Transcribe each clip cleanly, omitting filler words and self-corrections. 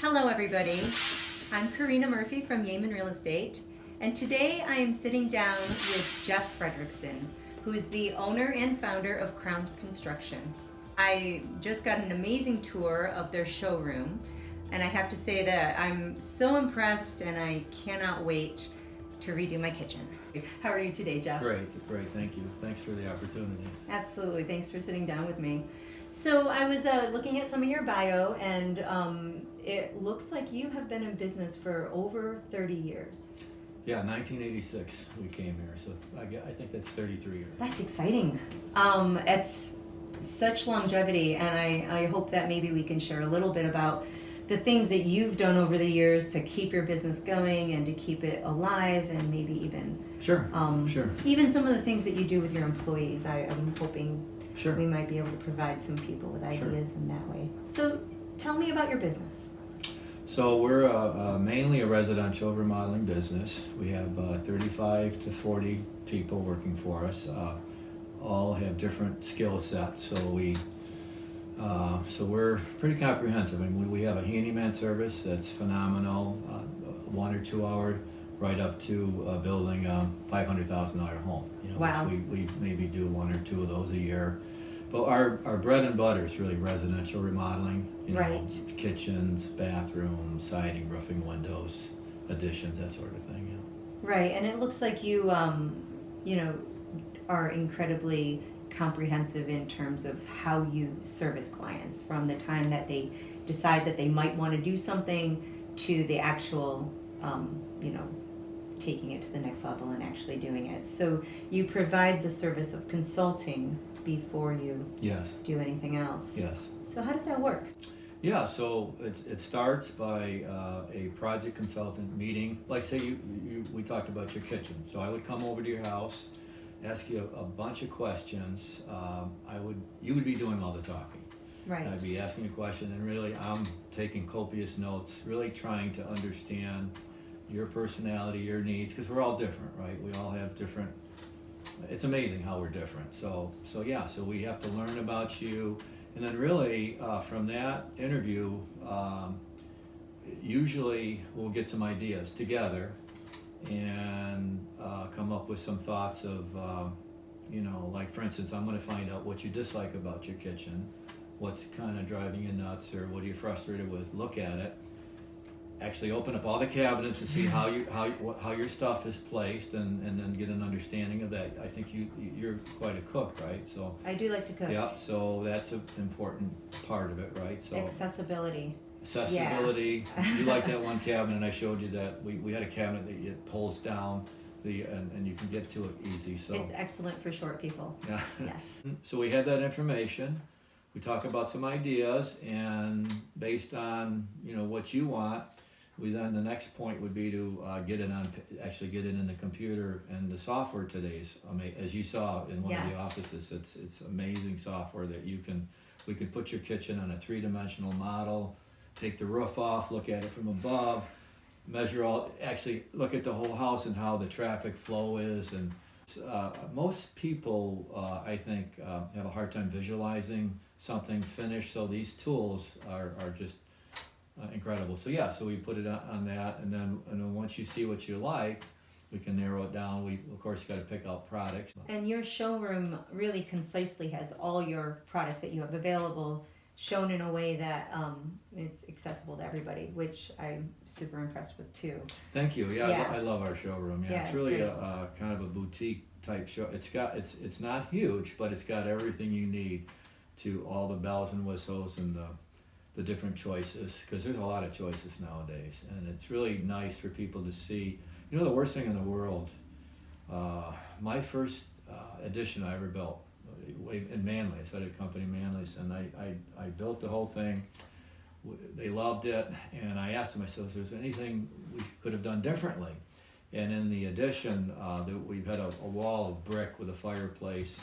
Hello everybody, I'm Karina Murphy from Yeaman Real Estate, and today I am sitting down with Jeff Fredrickson, who is the owner and founder of Crown Construction. I just got an amazing tour of their showroom, and I have to say that I'm so impressed and I cannot wait to redo my kitchen. How are you today, Jeff? Great, thank you. Thanks for the opportunity. Absolutely, thanks for sitting down with me. So I was looking at some of your bio, and it looks like you have been in business for over 30 years. Yeah, 1986 we came here, so I think that's 33 years. That's exciting. It's such longevity, and I hope that maybe we can share a little bit about the things that you've done over the years to keep your business going and to keep it alive, and maybe even Sure. even some of the things that you do with your employees. I'm hoping Sure. we might be able to provide some people with ideas in that way. So tell me about your business. So we're mainly a residential remodeling business. We have 35 to 40 people working for us. All have different skill sets, so we're pretty comprehensive. I mean, we have a handyman service that's phenomenal, 1 or 2 hour, right up to building a $500,000 home. Wow. Which we maybe do 1 or 2 of those a year. But our bread and butter is really residential remodeling. Right. Kitchens, bathrooms, siding, roofing, windows, additions, that sort of thing. Yeah. Right, and it looks like you are incredibly comprehensive in terms of how you service clients, from the time that they decide that they might want to do something to the actual taking it to the next level and actually doing it. So you provide the service of consulting before you Yes. do anything else. Yes. So how does that work? Yeah, so it starts by a project consultant meeting. Like say we talked about your kitchen. So I would come over to your house, ask you a bunch of questions. You would be doing all the talking. Right. I'd be asking a question, and really I'm taking copious notes, really trying to understand your personality, your needs, because we're all different, right? We all have different. It's amazing how we're different. So we have to learn about you, and then really from that interview, usually we'll get some ideas together and come up with some thoughts of, like for instance, I'm going to find out what you dislike about your kitchen, what's kind of driving you nuts, or what are you frustrated with. Look at it. Actually open up all the cabinets and see how your stuff is placed, and then get an understanding of that. I think you're quite a cook, right? So I do like to cook. yeah, so that's an important part of it, right? So Accessibility. Accessibility. Yeah. You like that one cabinet I showed you that we had a cabinet that it pulls down and you can get to it easy. So It's excellent for short people. yeah. Yes. So we had that information. We talk about some ideas, and based on what you want, the next point would be to get it in the computer, and the software today's as you saw in one of the offices. It's amazing software that we can put your kitchen on a 3-dimensional model, take the roof off, look at it from above, look at the whole house and how the traffic flow is. And most people, I think, have a hard time visualizing something finished. So these tools are just incredible. So we put it on that, and then once you see what you like, we can narrow it down. We of course got to pick out products. And your showroom really concisely has all your products that you have available shown in a way that is accessible to everybody, which I'm super impressed with too. Thank you. I love our showroom. It's really a kind of a boutique type show. It's not huge, but it's got everything you need, to all the bells and whistles and the different choices, because there's a lot of choices nowadays, and it's really nice for people to see. The worst thing in the world, my first addition I ever built in Manly, I started a company Manly's, and I built the whole thing. They loved it, and I asked them, I said, is there anything we could have done differently? And in the addition, we've had a wall of brick with a fireplace,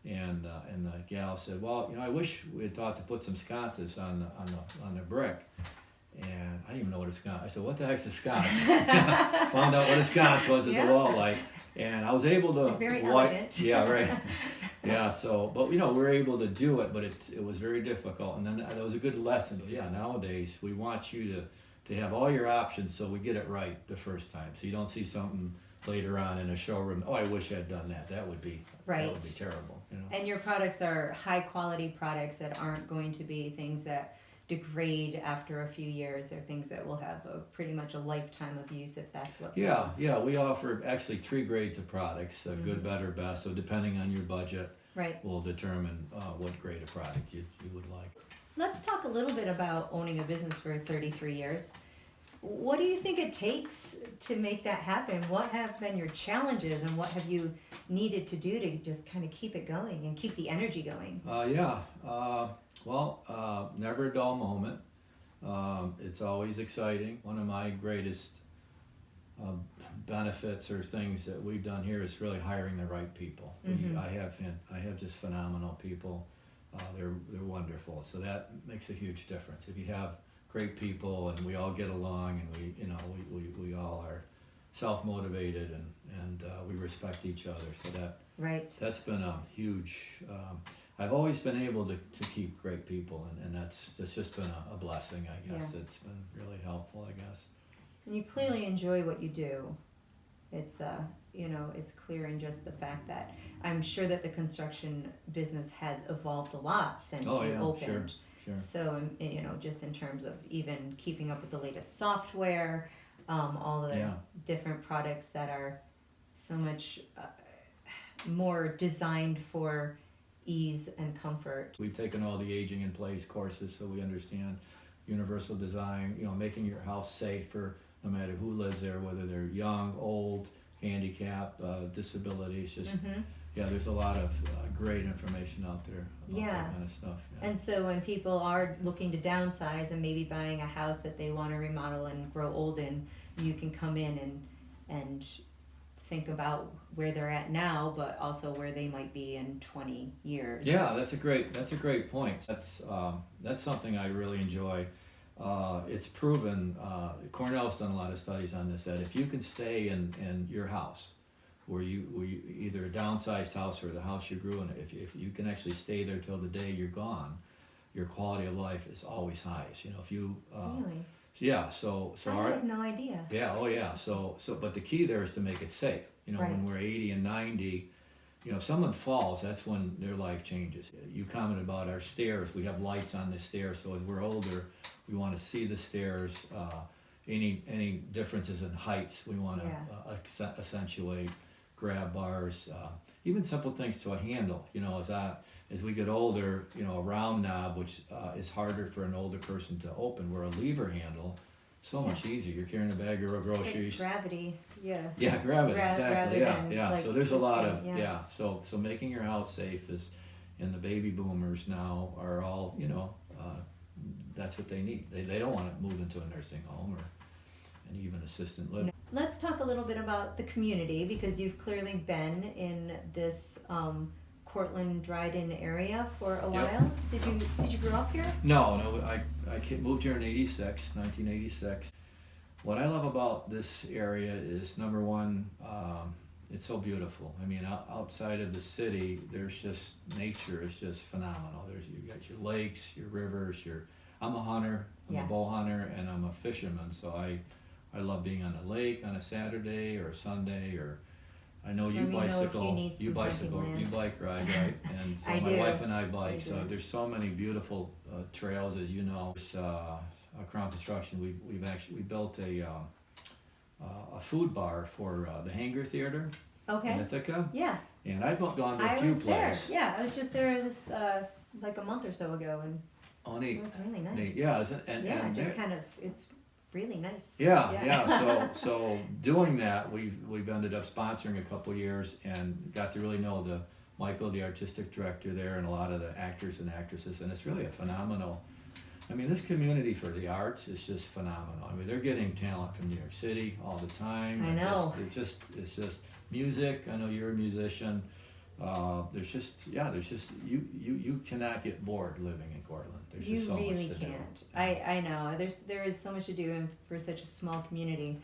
and the gal said, well, I wish we had thought to put some sconces on the brick. And I didn't even know what a sconce. I said, what the heck's a sconce? Found out what a sconce was at the wall light, and I was able to Very elegant. Yeah, right. Yeah, so, but we're able to do it, but it was very difficult. And then that was a good lesson. Yeah, nowadays we want you to have all your options so we get it right the first time. So you don't see something later on in a showroom, oh, I wish I'd done that. That would be terrible. And your products are high quality products that aren't going to be things that degrade after a few years. They're things that will have pretty much a lifetime of use if that's what. Yeah, we offer actually 3 grades of products: good, better, best. So depending on your budget, will determine what grade of product you would like. Let's talk a little bit about owning a business for 33 years. What do you think it takes to make that happen? What have been your challenges, and what have you needed to do to just kind of keep it going and keep the energy going? Never a dull moment. It's always exciting. One of my greatest benefits or things that we've done here is really hiring the right people. I have just phenomenal people. They're wonderful. So that makes a huge difference. If you have great people and we all get along and we all are self-motivated and we respect each other. So that's been a huge. I've always been able to keep great people, and that's just been a blessing, I guess. Yeah. It's been really helpful, I guess. And you clearly enjoy what you do. It's it's clear in just the fact that I'm sure that the construction business has evolved a lot since you opened. Sure. So just in terms of even keeping up with the latest software, all of the different products that are so much more designed for ease and comfort. We've taken all the aging in place courses so we understand universal design, making your house safer no matter who lives there, whether they're young, old, handicapped, disabilities. There's a lot of great information out there about that kind of stuff. Yeah. And so when people are looking to downsize and maybe buying a house that they want to remodel and grow old in, you can come in and think about where they're at now, but also where they might be in 20 years. Yeah, that's a great point. That's something I really enjoy. It's proven, Cornell's done a lot of studies on this, that if you can stay in your house, where you either a downsized house or the house you grew in, if you can actually stay there till the day you're gone, your quality of life is always highest. If you really? Yeah, so I had no idea. Yeah, so but the key there is to make it safe. When we're 80 and 90, if someone falls, that's when their life changes. You commented about our stairs. We have lights on the stairs, so as we're older, we want to see the stairs. Any differences in heights, we want to accentuate. Grab bars, even simple things to a handle. As we get older, a round knob, which is harder for an older person to open, where a lever handle, so much easier. You're carrying a bag of groceries. Like gravity, Yeah, gravity, exactly. Yeah. Like so there's a lot of So making your house safe is, and the baby boomers now are all that's what they need. They don't want to move into a nursing home and even assisted living. Let's talk a little bit about the community, because you've clearly been in this Cortland, Dryden area for a while. Did you grow up here? No. I moved here in 1986. What I love about this area is, number one, it's so beautiful. I mean, outside of the city, there's just nature is just phenomenal. You got your lakes, your rivers. I'm a hunter. I'm a bow hunter, and I'm a fisherman. So I love being on the lake on a Saturday or a Sunday, or I know you bicycle, you bike ride, right? And so my wife and I bike. So there's so many beautiful trails, as you know. Crown Construction, we built a food bar for the Hangar Theater in Ithaca. Yeah. And I've gone to a few places. Yeah, I was just there this like a month or so ago, and it was really nice. Neat. Yeah, it's really nice. Yeah. So doing that, we've ended up sponsoring a couple years and got to really know Michael, the artistic director there, and a lot of the actors and actresses, and it's really a phenomenal. I mean, this community for the arts is just phenomenal. I mean, they're getting talent from New York City all the time. I know. It's just music. I know you're a musician. There's just you cannot get bored living in Cortland. There's just so much to do. You really can't. I know. There is so much to do, and for such a small community,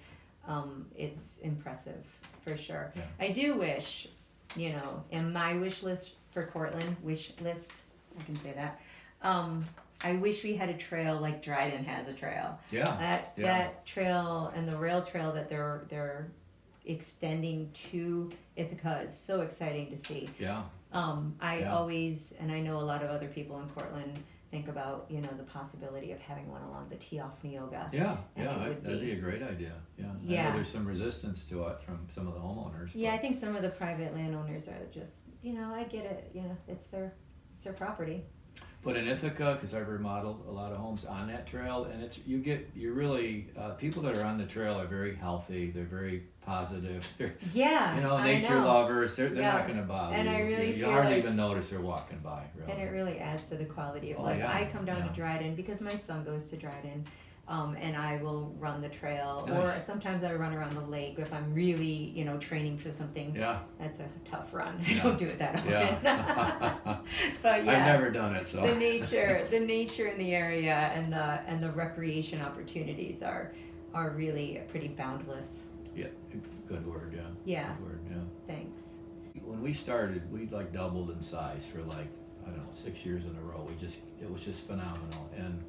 it's impressive for sure. Yeah. I do wish you know, in my wish list for Cortland, I can say that. I wish we had a trail like Dryden has a trail. Yeah. That trail and the rail trail that they're extending to Ithaca is so exciting to see. Yeah. I always, and I know a lot of other people in Cortland think about, you know, the possibility of having one along the Tee-Off Neoga. That'd be a great idea. I know there's some resistance to it from some of the homeowners. Yeah, I think some of the private landowners are just, you know, I get it, you know, it's their property. But in Ithaca, because I've remodeled a lot of homes on that trail, and you're really, people that are on the trail are very healthy, they're very positive, they're, you know, nature lovers, they're not going to bother and you. I really you feel hardly like, even notice they're walking by, really. And it really adds to the quality of life. I come down to Dryden because my son goes to Dryden, and I will run the trail, or sometimes I run around the lake if I'm really, you know, training for something. That's a tough run. I don't do it that often. But I've never done it, so the nature in the area and the recreation opportunities are really pretty boundless. Yeah, good word. Yeah. Good word. Yeah. Thanks. When we started, we like doubled in size for like, I don't know, 6 years in a row. It was just phenomenal. And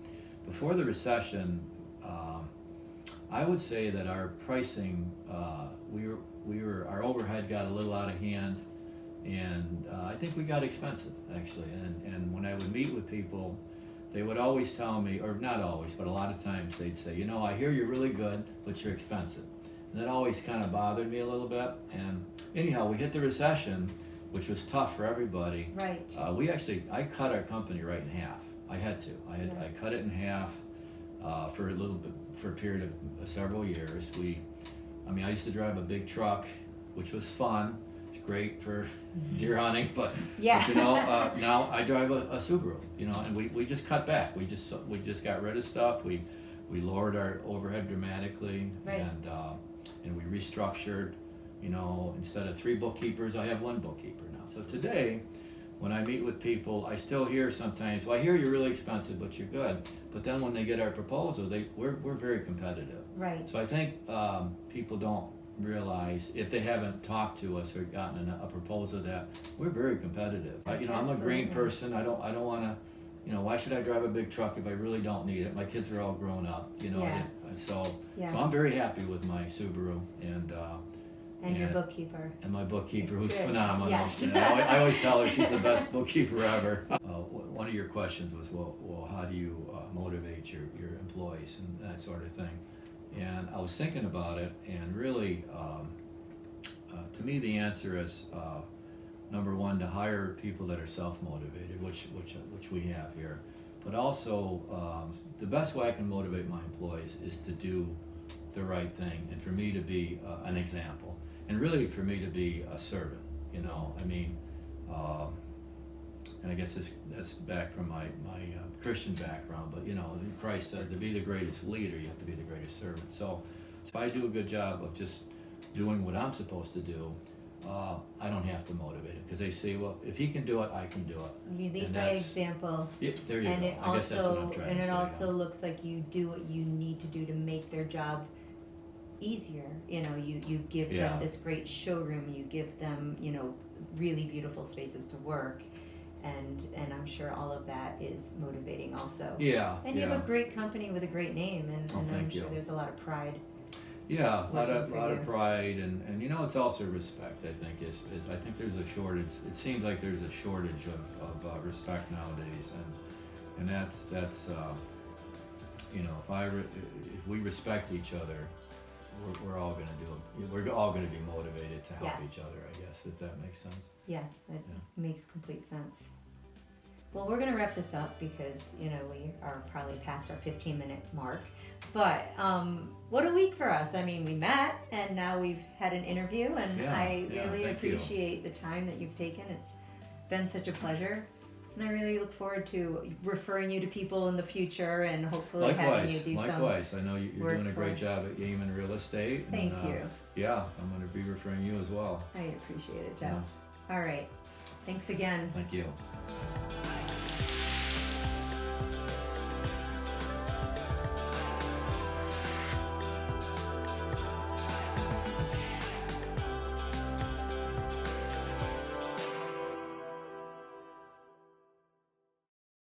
before the recession, I would say that our pricing, our overhead got a little out of hand, and I think we got expensive actually. And when I would meet with people, they would always tell me, or not always, but a lot of times they'd say, you know, I hear you're really good, but you're expensive. And that always kind of bothered me a little bit. And anyhow, we hit the recession, which was tough for everybody. Right. I cut our company right in half. I had to. I cut it in half for a period of several years. I used to drive a big truck, which was fun. It's great for deer hunting, but you know, now I drive a Subaru. You know, and we just cut back. We just got rid of stuff. We lowered our overhead dramatically, and we restructured. You know, instead of 3 bookkeepers, I have 1 bookkeeper now. So today, when I meet with people, I still hear sometimes, well, I hear you're really expensive, but you're good. But then when they get our proposal, we're very competitive. Right. So I think people don't realize, if they haven't talked to us or gotten a proposal, that we're very competitive. I'm a green person. I don't want to, you know, why should I drive a big truck if I really don't need it? My kids are all grown up, you know. So I'm very happy with my Subaru and your bookkeeper. And my bookkeeper, who's phenomenal. Yes. You know, I always tell her she's the best bookkeeper ever. One of your questions was, well, how do you motivate your employees and that sort of thing? And I was thinking about it, and really, to me, the answer is number one, to hire people that are self-motivated, which we have here. But also, the best way I can motivate my employees is to do the right thing, and for me to be an example. And really, for me to be a servant, you know. I mean, and I guess that's back from my Christian background. But you know, Christ said to be the greatest leader, you have to be the greatest servant. So if I do a good job of just doing what I'm supposed to do, I don't have to motivate it, because they say, well, if he can do it, I can do it. You lead by example. Yeah, there you go. I guess that's what I'm trying to say. And it also looks like you do what you need to do to make their job easier. You know, you give them this great showroom, you give them, you know, really beautiful spaces to work, and I'm sure all of that is motivating also. And you have a great company with a great name, and I'm sure there's a lot of pride. A lot of pride, and you know, it's also respect. I think is I think there's a shortage. It seems like there's a shortage of respect nowadays, and that's you know, if we respect each other, we're all going to do it. We're all going to be motivated to help each other, I guess, if that makes sense. Yes, it makes complete sense. Well, we're going to wrap this up because, you know, we are probably past our 15-minute mark. But what a week for us. I mean, we met, and now we've had an interview, and I really appreciate the time that you've taken. It's been such a pleasure. And I really look forward to referring you to people in the future, and hopefully having you do some. Likewise. I know you're doing a great job at Yeaman Real Estate. Thank you. Yeah, I'm going to be referring you as well. I appreciate it, Jeff. All right. Thanks again. Thank you.